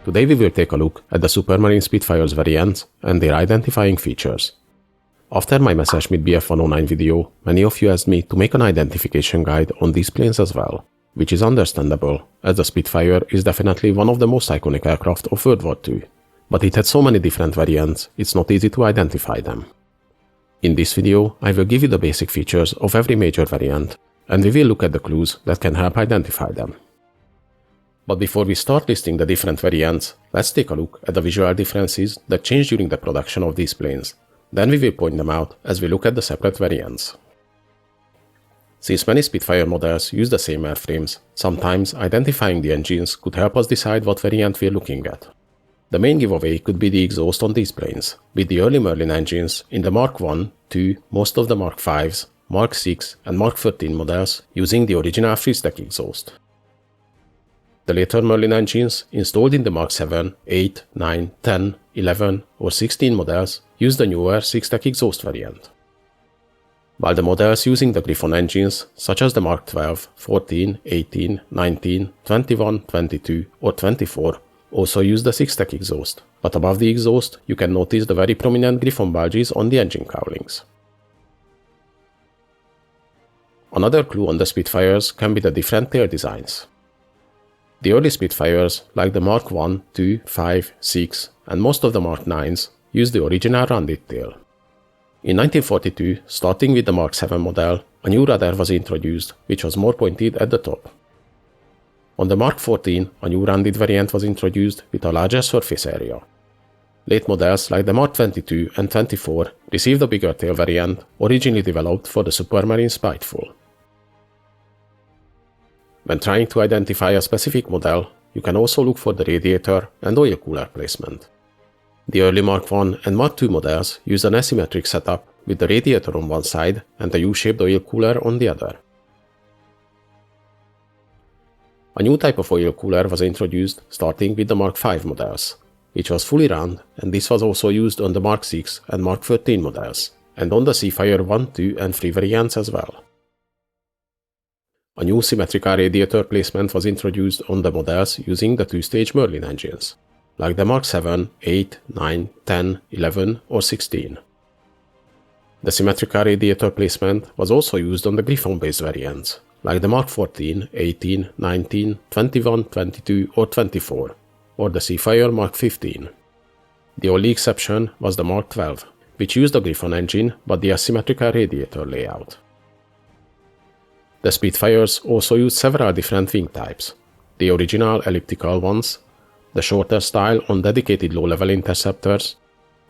Today we will take a look at the Supermarine Spitfire's variants and their identifying features. After my Messerschmitt Bf 109 video, many of you asked me to make an identification guide on these planes as well, which is understandable, as the Spitfire is definitely one of the most iconic aircraft of World War II, but it had so many different variants, it's not easy to identify them. In this video, I will give you the basic features of every major variant, and we will look at the clues that can help identify them. But before we start listing the different variants, let's take a look at the visual differences that change during the production of these planes. Then we will point them out as we look at the separate variants. Since many Spitfire models use the same airframes, sometimes identifying the engines could help us decide what variant we are looking at. The main giveaway could be the exhaust on these planes, with the early Merlin engines in the Mk I, II, most of the Mk Vs, Mk VI and Mk XIII models using the original three-stack exhaust. The later Merlin engines installed in the Mk VII, VIII, IX, X, XI or XVI models use the newer six-stack exhaust variant. While the models using the Griffon engines, such as the Mk XII, XIV, XVIII, XIX, XXI, XXII or XXIV, also use the six-stack exhaust, but above the exhaust you can notice the very prominent Griffon bulges on the engine cowlings. Another clue on the Spitfires can be the different tail designs. The early Spitfires, like the Mk I, II, V, VI and most of the Mk IXs, used the original rounded tail. In 1942, starting with the Mk VII model, a new rudder was introduced, which was more pointed at the top. On the Mk XIV, a new rounded variant was introduced with a larger surface area. Late models like the Mk XXII and XXIV received a bigger tail variant, originally developed for the Supermarine Spitfire. When trying to identify a specific model, you can also look for the radiator and oil cooler placement. The early Mk I and Mk II models used an asymmetric setup with the radiator on one side and a U-shaped oil cooler on the other. A new type of oil cooler was introduced starting with the Mk V models, which was fully round, and this was also used on the Mk VI and Mk XIII models, and on the Seafire I, II and III variants as well. A new symmetrical radiator placement was introduced on the models using the two-stage Merlin engines, like the Mk VII, VIII, IX, X, XI or XVI. The symmetrical radiator placement was also used on the Griffon-based variants, like the Mk XIV, XVIII, XIX, XXI, XXII or XXIV, or the Seafire Mk XV. The only exception was the Mk XII, which used the Griffon engine but the asymmetrical radiator layout. The Spitfires also used several different wing types, the original elliptical ones, the shorter style on dedicated low-level interceptors,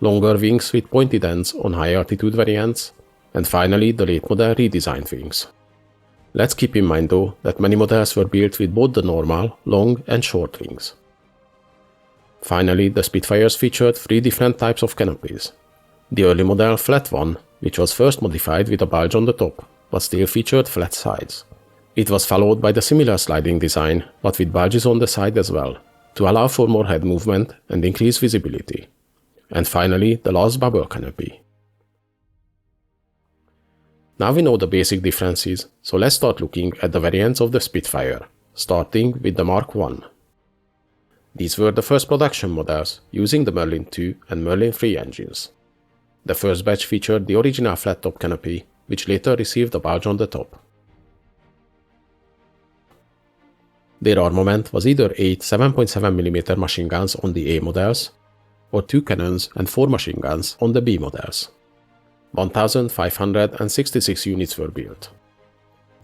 longer wings with pointed ends on high-altitude variants, and finally the late model redesigned wings. Let's keep in mind though that many models were built with both the normal, long and short wings. Finally, the Spitfires featured three different types of canopies. The early model flat one, which was first modified with a bulge on the top, but still featured flat sides. It was followed by the similar sliding design, but with bulges on the side as well, to allow for more head movement and increase visibility. And finally, the last bubble canopy. Now we know the basic differences, so let's start looking at the variants of the Spitfire, starting with the Mk I. These were the first production models using the Merlin II and Merlin III engines. The first batch featured the original flat top canopy, which later received a bulge on the top. Their armament was either 8 7.7mm machine guns on the A models, or 2 cannons and 4 machine guns on the B models. 1,566 units were built.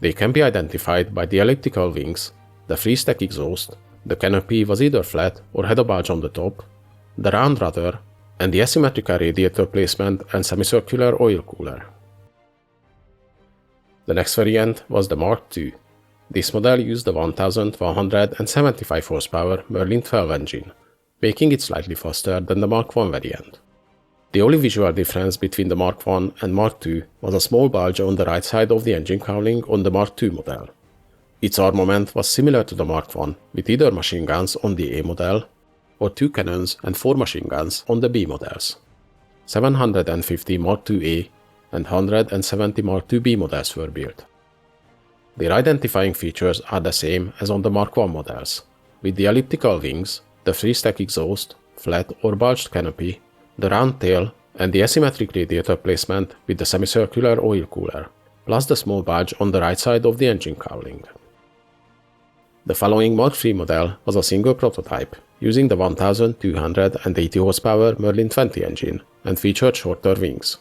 They can be identified by the elliptical wings, the three-stack exhaust, the canopy was either flat or had a bulge on the top, the round rudder, and the asymmetrical radiator placement and semicircular oil cooler. The next variant was the Mk II. This model used the 1175 horsepower Merlin 12 engine, making it slightly faster than the Mk I variant. The only visual difference between the Mk I and Mk II was a small bulge on the right side of the engine cowling on the Mk II model. Its armament was similar to the Mk I, with either machine guns on the A model, or 2 cannons and 4 machine guns on the B models. 750 Mk IIA and 170 Mk IIB models were built. Their identifying features are the same as on the Mk I models, with the elliptical wings, the three-stack exhaust, flat or bulged canopy, the round tail, and the asymmetric radiator placement with the semicircular oil cooler, plus the small bulge on the right side of the engine cowling. The following Mk III model was a single prototype, using the 1280 horsepower Merlin 20 engine and featured shorter wings.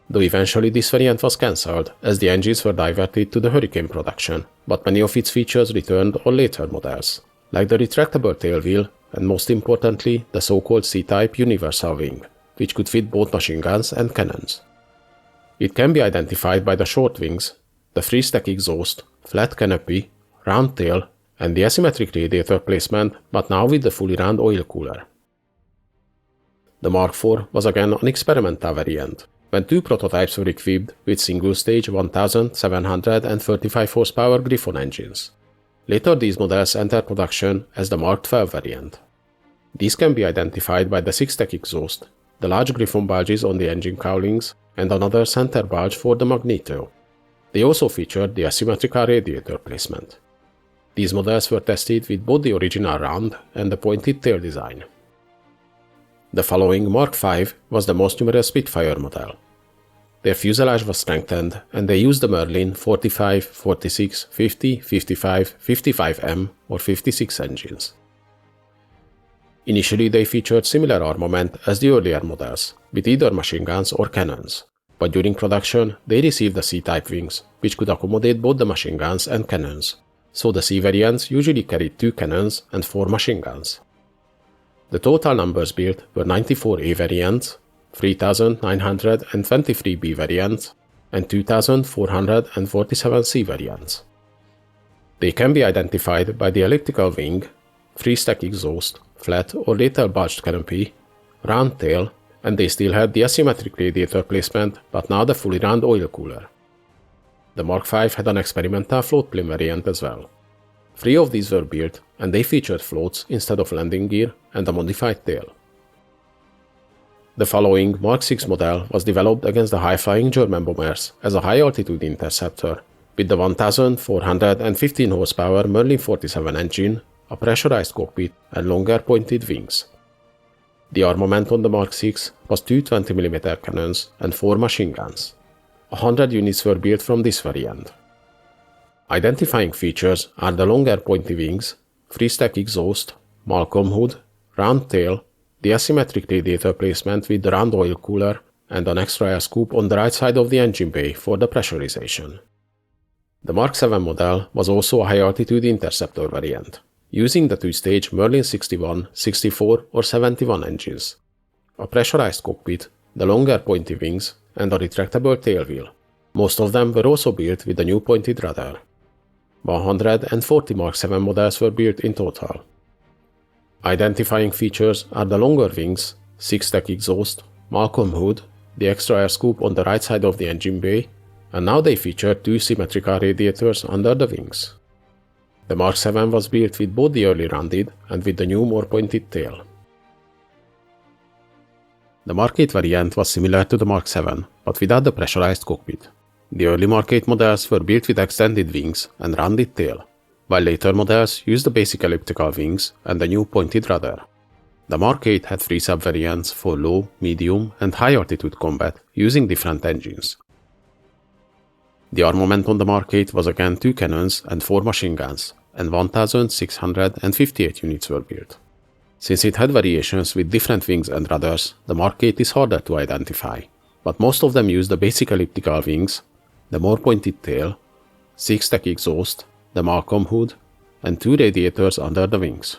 Though eventually this variant was cancelled as the engines were diverted to the Hurricane production, but many of its features returned on later models, like the retractable tail wheel and most importantly the so-called C-type universal wing, which could fit both machine guns and cannons. It can be identified by the short wings, the three-stack exhaust, flat canopy, round tail, and the asymmetric radiator placement, but now with the fully round oil cooler. The Mk IV was again an experimental variant, when two prototypes were equipped with single-stage 1735 horsepower Griffon engines. Later these models entered production as the Mk XII variant. These can be identified by the six-stack exhaust, the large Griffon bulges on the engine cowlings, and another center bulge for the magneto. They also featured the asymmetrical radiator placement. These models were tested with both the original round and the pointed tail design. The following Mk V was the most numerous Spitfire model. Their fuselage was strengthened and they used the Merlin 45, 46, 50, 55, 55M or 56 engines. Initially they featured similar armament as the earlier models, with either machine guns or cannons, but during production they received the C-type wings, which could accommodate both the machine guns and cannons, so the C variants usually carried 2 cannons and 4 machine guns. The total numbers built were 94 A variants, 3,923 B variants, and 2,447 C variants. They can be identified by the elliptical wing, three-stack exhaust, flat or later bulged canopy, round tail, and they still had the asymmetric radiator placement, but now the fully round oil cooler. The Mk V had an experimental floatplane variant as well. 3 of these were built, and they featured floats instead of landing gear and a modified tail. The following Mk VI model was developed against the high-flying German bombers as a high-altitude interceptor, with the 1415 horsepower Merlin 47 engine, a pressurized cockpit, and longer pointed wings. The armament on the Mk VI was 2 20mm cannons and 4 machine guns. 100 units were built from this variant. Identifying features are the longer pointy wings, three-stack exhaust, Malcolm hood, round tail, the asymmetric radiator placement with the round oil cooler, and an extra air scoop on the right side of the engine bay for the pressurization. The Mk VII model was also a high-altitude interceptor variant, using the two-stage Merlin 61, 64 or 71 engines, a pressurized cockpit, the longer pointy wings, and a retractable tail wheel. Most of them were also built with the new pointed rudder. 140 Mk VII models were built in total. Identifying features are the longer wings, six-stack exhaust, Malcolm hood, the extra air scoop on the right side of the engine bay, and now they feature 2 symmetrical radiators under the wings. The Mk VII was built with both the early rounded and with the new more pointed tail. The Mk VIII variant was similar to the Mk VII, but without the pressurized cockpit. The early Mk VIII models were built with extended wings and rounded tail, while later models used the basic elliptical wings and the new pointed rudder. The Mk VIII had 3 sub-variants for low, medium, and high-altitude combat using different engines. The armament on the Mk VIII was again 2 cannons and 4 machine guns, and 1,658 units were built. Since it had variations with different wings and rudders, the Mk VIII is harder to identify, but most of them use the basic elliptical wings, the more pointed tail, 6-stack exhaust, the Malcolm hood, and 2 radiators under the wings.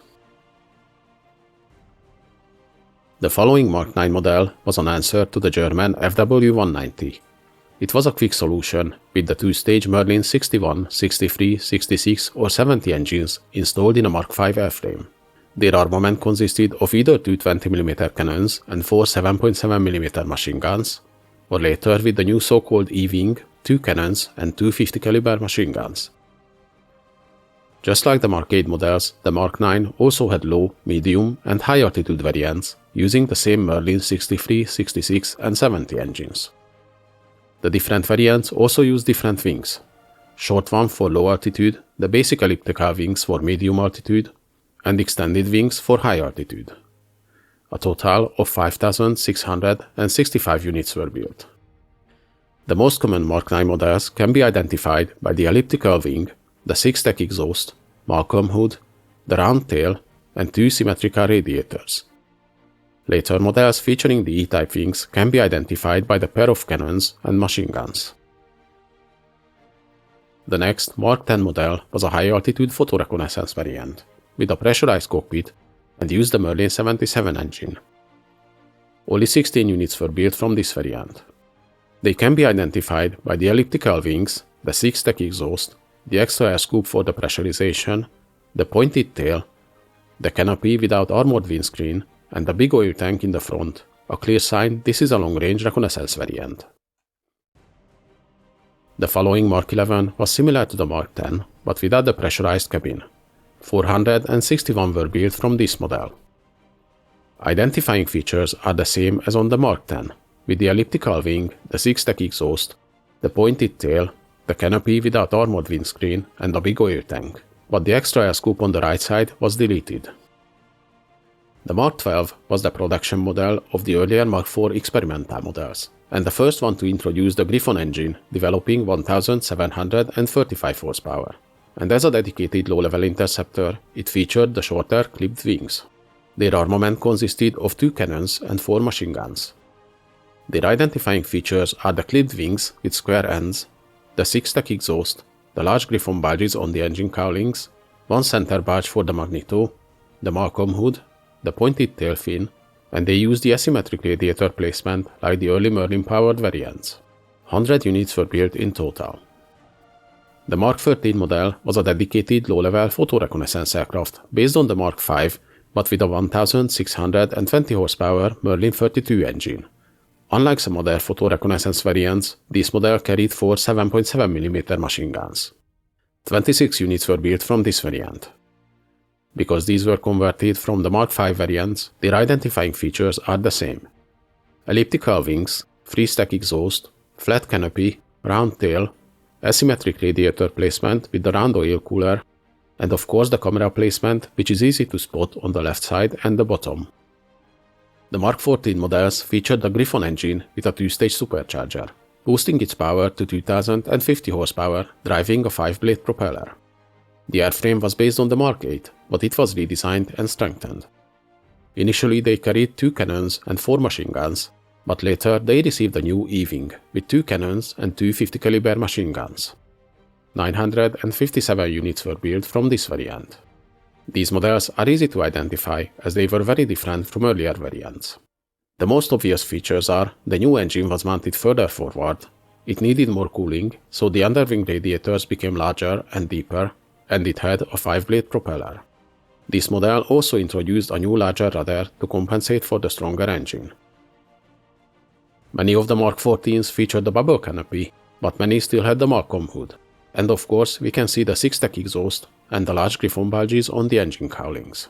The following Mk IX model was an answer to the German FW190. It was a quick solution with the 2-stage Merlin 61, 63, 66 or 70 engines installed in a Mk V airframe. Their armament consisted of either 2 20mm cannons and 4 7.7mm machine guns, or later with the new so-called E-wing, 2 cannons and 2 50 caliber machine guns. Just like the Mk VIII models, the Mk IX also had low, medium, and high altitude variants using the same Merlin 63, 66, and 70 engines. The different variants also use different wings. Short one for low altitude, the basic elliptical wings for medium altitude, and extended wings for high altitude. A total of 5,665 units were built. The most common Mk IX models can be identified by the elliptical wing, the 6-stack exhaust, Malcolm hood, the round tail, and 2 symmetrical radiators. Later models featuring the E-type wings can be identified by the pair of cannons and machine guns. The next Mk X model was a high-altitude photoreconnaissance variant, with a pressurized cockpit and used the Merlin 77 engine. Only 16 units were built from this variant. They can be identified by the elliptical wings, the 6-stack exhaust, the extra air scoop for the pressurization, the pointed tail, the canopy without armored windscreen, and the big oil tank in the front, a clear sign this is a long-range reconnaissance variant. The following Mk XI was similar to the Mk X, but without the pressurized cabin. 461 were built from this model. Identifying features are the same as on the Mk X, with the elliptical wing, the 6-stack exhaust, the pointed tail, the canopy without armored windscreen, and a big oil tank, but the extra air scoop on the right side was deleted. The Mk XII was the production model of the earlier Mk IV experimental models, and the first one to introduce the Griffon engine, developing 1,735 horsepower. And as a dedicated low-level interceptor, it featured the shorter clipped wings. Their armament consisted of 2 cannons and 4 machine guns. Their identifying features are the clipped wings with square ends, the 6-stack exhaust, the large Griffon bulges on the engine cowlings, 1 center bulge for the magneto, the Malcolm hood, the pointed tail fin, and they used the asymmetric radiator placement like the early Merlin-powered variants. 100 units were built in total. The Mk XIII model was a dedicated low-level photoreconnaissance aircraft based on the Mk V, but with a 1,620 horsepower Merlin 32 engine. Unlike some other photoreconnaissance variants, this model carried 4 7.7mm machine guns. 26 units were built from this variant. Because these were converted from the Mk V variants, their identifying features are the same. Elliptical wings, 3-stack exhaust, flat canopy, round tail, asymmetric radiator placement with the round oil cooler, and of course the camera placement, which is easy to spot on the left side and the bottom. The Mk XIV models featured the Griffon engine with a 2-stage supercharger, boosting its power to 2,050 horsepower, driving a 5-blade propeller. The airframe was based on the Mk VIII, but it was redesigned and strengthened. Initially they carried 2 cannons and 4 machine guns, but later they received a new E-wing with 2 cannons and 2 50 caliber machine guns. 957 units were built from this variant. These models are easy to identify as they were very different from earlier variants. The most obvious features are the new engine was mounted further forward, it needed more cooling, so the underwing radiators became larger and deeper, and it had a 5-blade propeller. This model also introduced a new larger rudder to compensate for the stronger engine. Many of the Mk XIVs featured the bubble canopy, but many still had the Malcolm hood. And of course we can see the 6-stack exhaust and the large Griffon bulges on the engine cowlings.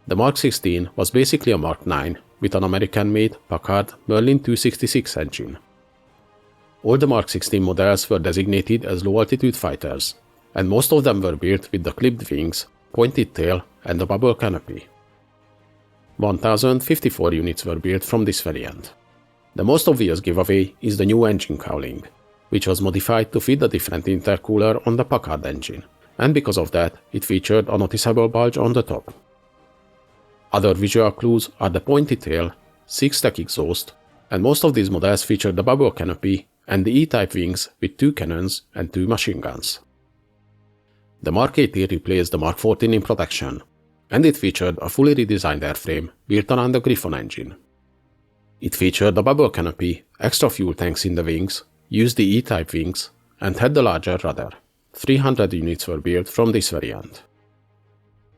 The Mk XVI was basically a Mk IX with an American-made Packard Merlin 266 engine. All the Mk XVI models were designated as low-altitude fighters, and most of them were built with the clipped wings, pointed tail, and the bubble canopy. 1,054 units were built from this variant. The most obvious giveaway is the new engine cowling, which was modified to fit the different intercooler on the Packard engine, and because of that, it featured a noticeable bulge on the top. Other visual clues are the pointed tail, 6-stack exhaust, and most of these models featured the bubble canopy and the E-type wings with 2 cannons and 2 machine guns. The Mk XVIII replaced the Mk XIV in production, and it featured a fully redesigned airframe built around the Griffon engine. It featured a bubble canopy, extra fuel tanks in the wings, used the E-type wings, and had the larger rudder. 300 units were built from this variant.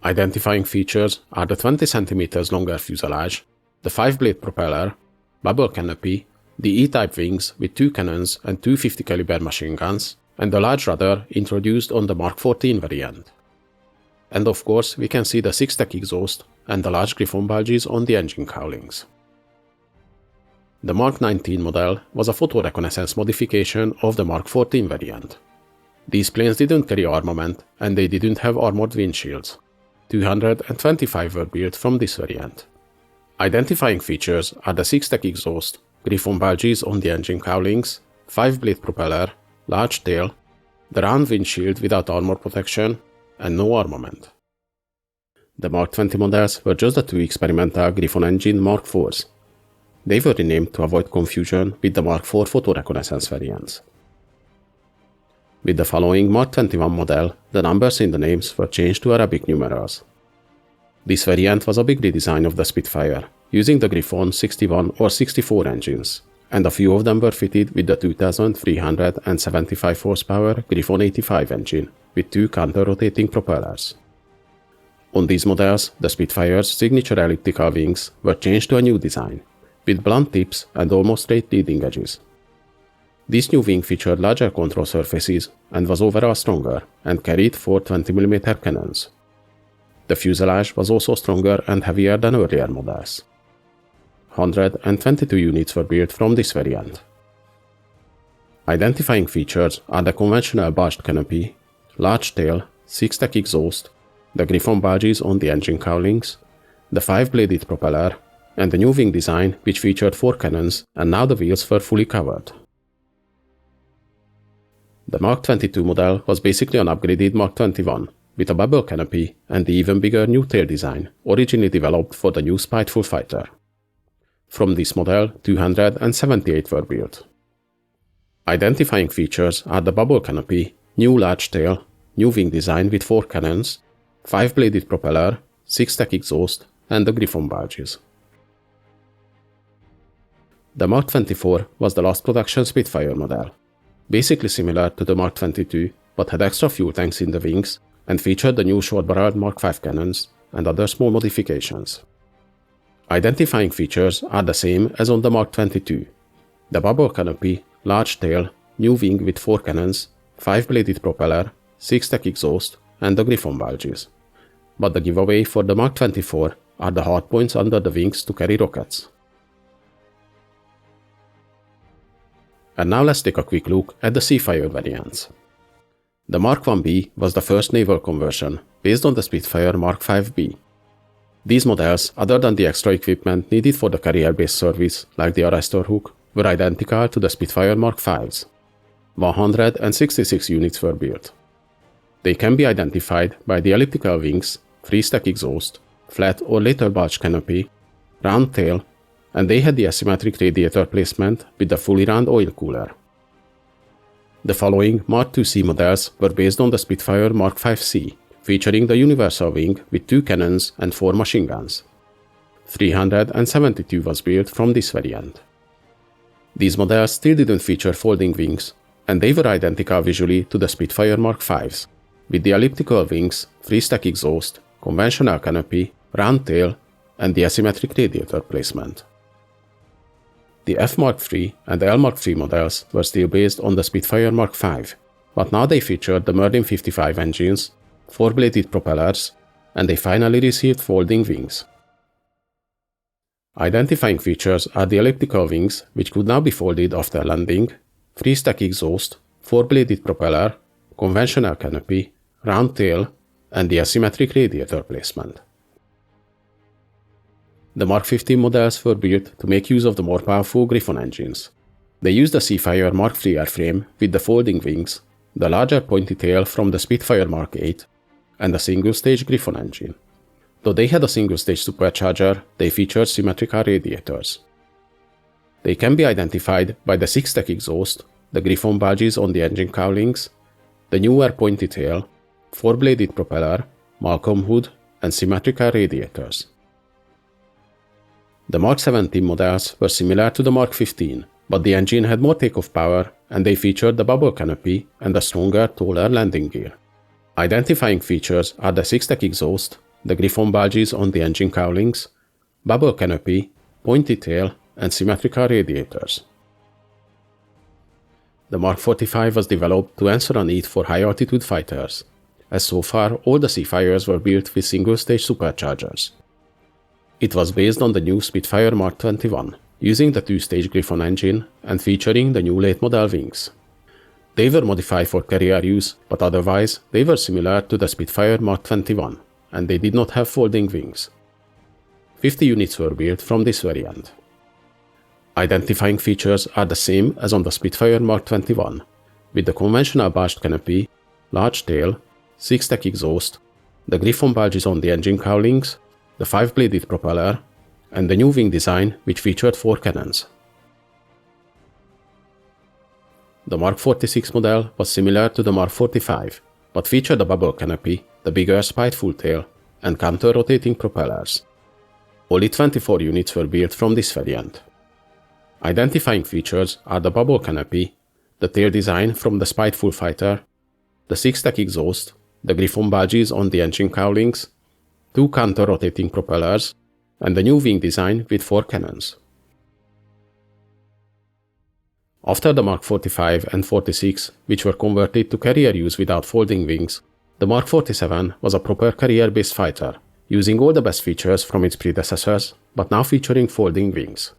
Identifying features are the 20 cm longer fuselage, the 5-blade propeller, bubble canopy, the E-type wings with 2 cannons and 2 50 caliber machine guns, and the large rudder introduced on the Mk XIV variant. And of course we can see the 6-stack exhaust and the large Griffon bulges on the engine cowlings. The Mk XIX model was a photoreconnaissance modification of the Mk XIV variant. These planes didn't carry armament and they didn't have armored windshields. 225 were built from this variant. Identifying features are the 6-stack exhaust, Griffon badges on the engine cowlings, 5-blade propeller, large tail, the round windshield without armor protection, and no armament. The Mk XX models were just the two experimental Griffon engine Mk IVs. They were renamed to avoid confusion with the Mk IV photoreconnaissance variants. With the following Mk XXI model, the numbers in the names were changed to Arabic numerals. This variant was a big redesign of the Spitfire, using the Griffon 61 or 64 engines, and a few of them were fitted with the 2375 horsepower Griffon 85 engine, with two counter-rotating propellers. On these models, the Spitfire's signature elliptical wings were changed to a new design, with blunt tips and almost straight leading edges. This new wing featured larger control surfaces and was overall stronger and carried 4 20mm cannons. The fuselage was also stronger and heavier than earlier models. 122 units were built from this variant. Identifying features are the conventional bulged canopy, large tail, 6-stack exhaust, the Griffon badges on the engine cowlings, the 5-bladed propeller, and the new wing design which featured 4 cannons and now the wheels were fully covered. The Mk XXII model was basically an upgraded Mk XXI, with a bubble canopy and the even bigger new tail design, originally developed for the new Spiteful fighter. From this model, 278 were built. Identifying features are the bubble canopy, new large tail, new wing design with 4 cannons, 5-bladed propeller, 6-stack exhaust, and the Griffon badges. The Mk XXIV was the last production Spitfire model, basically similar to the Mk XXII, but had extra fuel tanks in the wings and featured the new short-barreled Mk V cannons and other small modifications. Identifying features are the same as on the Mk XXII. The bubble canopy, large tail, new wing with 4 cannons, 5-bladed propeller, 6-stack exhaust, and the Griffon badges. But the giveaway for the Mk XXIV are the hardpoints under the wings to carry rockets. And now let's take a quick look at the Seafire variants. The Mk IB was the first naval conversion, based on the Spitfire Mk V. These models, other than the extra equipment needed for the carrier-based service, like the arrestor hook, were identical to the Spitfire Mk V's. 166 units were built. They can be identified by the elliptical wings, 3-stack exhaust, flat or later bulge canopy, round tail, and they had the asymmetric radiator placement with the fully round oil cooler. The following Mk IIc models were based on the Spitfire Mk V-C, featuring the universal wing with 2 cannons and 4 machine guns. 372 was built from this variant. These models still didn't feature folding wings, and they were identical visually to the Spitfire Mk V's, with the elliptical wings, 3-stack exhaust, conventional canopy, round tail, and the asymmetric radiator placement. The F Mk III and L Mk III models were still based on the Spitfire Mk V, but now they featured the Merlin 55 engines, 4-bladed propellers, and they finally received folding wings. Identifying features are the elliptical wings, which could now be folded after landing, 3-stack exhaust, 4-bladed propeller, conventional canopy, round tail, and the asymmetric radiator placement. The Mk XV models were built to make use of the more powerful Griffon engines. They used the Seafire Mk III airframe with the folding wings, the larger pointy tail from the Spitfire Mk VIII, and a single-stage Griffon engine. Though they had a single-stage supercharger, they featured symmetrical radiators. They can be identified by the 6-stack exhaust, the Griffon badges on the engine cowlings, the newer pointy tail, 4-bladed propeller, Malcolm hood, and symmetrical radiators. The Mk XVII models were similar to the Mk XV, but the engine had more takeoff power and they featured the bubble canopy and a stronger, taller landing gear. Identifying features are the 6-stack exhaust, the Griffon badges on the engine cowlings, bubble canopy, pointy tail, and symmetrical radiators. The Mk 45 was developed to answer a need for high-altitude fighters, as so far all the Seafires were built with single-stage superchargers. It was based on the new Spitfire Mk XXI, using the 2-stage Griffon engine and featuring the new late-model wings. They were modified for carrier use, but otherwise they were similar to the Spitfire Mk XXI, and they did not have folding wings. 50 units were built from this variant. Identifying features are the same as on the Spitfire Mk XXI, with the conventional barged canopy, large tail, 6-stack exhaust, the griffon bulges on the engine cowlings, the 5-bladed propeller, and the new wing design which featured 4 cannons. The Mk XLVI model was similar to the Mk XLV, but featured a bubble canopy, the bigger spiteful tail, and counter-rotating propellers. Only 24 units were built from this variant. Identifying features are the bubble canopy, the tail design from the Spiteful fighter, the 6-stack exhaust, the griffon bulges on the engine cowlings, 2 counter-rotating propellers, and the new wing design with 4 cannons. After the Mk XLV and XLVI, which were converted to carrier use without folding wings, the Mk XLVII was a proper carrier-based fighter, using all the best features from its predecessors, but now featuring folding wings.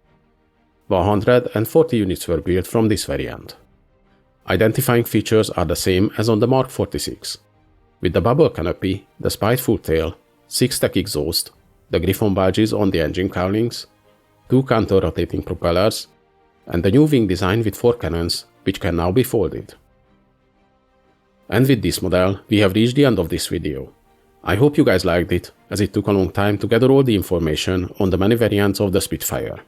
140 units were built from this variant. Identifying features are the same as on the Mk XLVI, with the bubble canopy, the spiteful tail, 6-stack exhaust, the griffon bulges on the engine cowlings, 2 counter-rotating propellers, and the new wing design with 4 cannons, which can now be folded. And with this model, we have reached the end of this video. I hope you guys liked it, as it took a long time to gather all the information on the many variants of the Spitfire.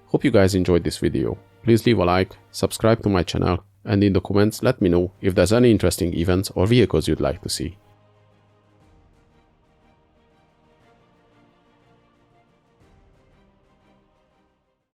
Hope you guys enjoyed this video. Please leave a like, subscribe to my channel, and in the comments let me know if there's any interesting events or vehicles you'd like to see.